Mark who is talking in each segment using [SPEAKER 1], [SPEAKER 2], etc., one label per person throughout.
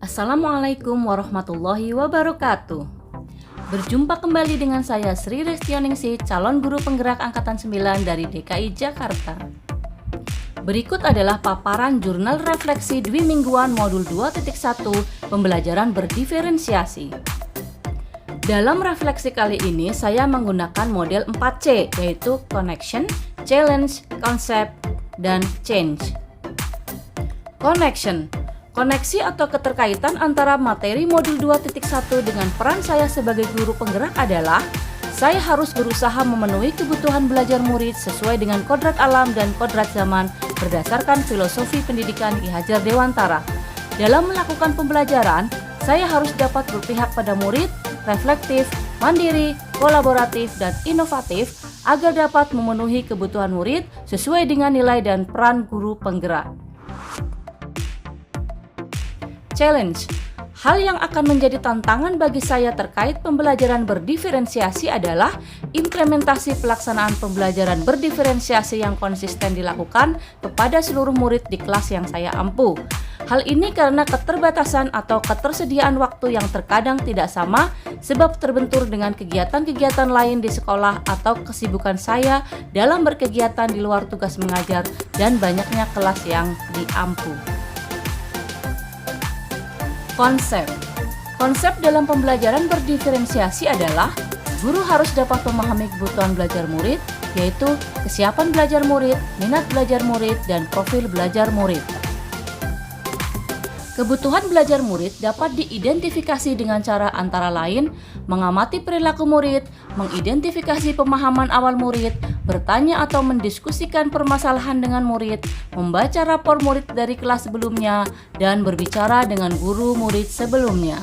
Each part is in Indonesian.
[SPEAKER 1] Assalamualaikum warahmatullahi wabarakatuh. Berjumpa kembali dengan saya Sri Restianingsih, calon guru penggerak angkatan 9 dari DKI Jakarta. Berikut adalah paparan jurnal refleksi dwi mingguan modul 2.1 pembelajaran berdiferensiasi. Dalam refleksi kali ini saya menggunakan model 4C, yaitu Connection, Challenge, Concept, dan Change. Connection, koneksi atau keterkaitan antara materi modul 2.1 dengan peran saya sebagai guru penggerak adalah saya harus berusaha memenuhi kebutuhan belajar murid sesuai dengan kodrat alam dan kodrat zaman berdasarkan filosofi pendidikan Ki Hajar Dewantara. Dalam melakukan pembelajaran, saya harus dapat berpihak pada murid, reflektif, mandiri, kolaboratif, dan inovatif agar dapat memenuhi kebutuhan murid sesuai dengan nilai dan peran guru penggerak. Challenge. Hal yang akan menjadi tantangan bagi saya terkait pembelajaran berdiferensiasi adalah implementasi pelaksanaan pembelajaran berdiferensiasi yang konsisten dilakukan kepada seluruh murid di kelas yang saya ampu. Hal ini karena keterbatasan atau ketersediaan waktu yang terkadang tidak sama sebab terbentur dengan kegiatan-kegiatan lain di sekolah atau kesibukan saya dalam berkegiatan di luar tugas mengajar dan banyaknya kelas yang diampu. Konsep dalam pembelajaran berdiferensiasi adalah guru harus dapat memahami kebutuhan belajar murid, yaitu kesiapan belajar murid, minat belajar murid, dan profil belajar murid. Kebutuhan belajar murid dapat diidentifikasi dengan cara antara lain mengamati perilaku murid, mengidentifikasi pemahaman awal murid, bertanya atau mendiskusikan permasalahan dengan murid, membaca rapor murid dari kelas sebelumnya, dan berbicara dengan guru murid sebelumnya.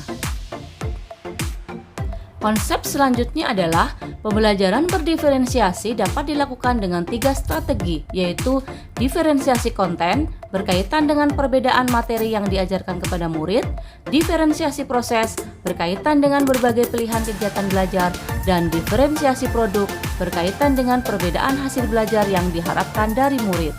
[SPEAKER 1] Konsep selanjutnya adalah pembelajaran berdiferensiasi dapat dilakukan dengan 3 strategi, yaitu diferensiasi konten berkaitan dengan perbedaan materi yang diajarkan kepada murid, diferensiasi proses berkaitan dengan berbagai pilihan kegiatan belajar, dan diferensiasi produk berkaitan dengan perbedaan hasil belajar yang diharapkan dari murid.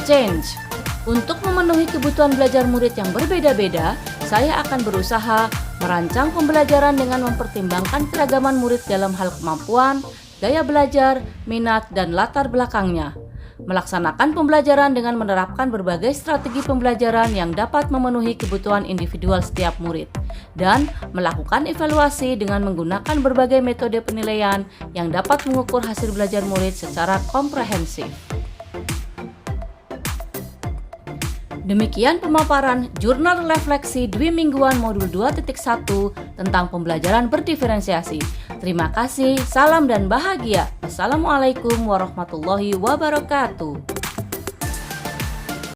[SPEAKER 1] Change. Untuk memenuhi kebutuhan belajar murid yang berbeda-beda, saya akan berusaha merancang pembelajaran dengan mempertimbangkan keragaman murid dalam hal kemampuan, gaya belajar, minat, dan latar belakangnya. Melaksanakan pembelajaran dengan menerapkan berbagai strategi pembelajaran yang dapat memenuhi kebutuhan individual setiap murid. Dan melakukan evaluasi dengan menggunakan berbagai metode penilaian yang dapat mengukur hasil belajar murid secara komprehensif. Demikian pemaparan jurnal refleksi dwi mingguan modul 2.1 tentang pembelajaran berdiferensiasi. Terima kasih, salam dan bahagia. Wassalamualaikum warahmatullahi wabarakatuh.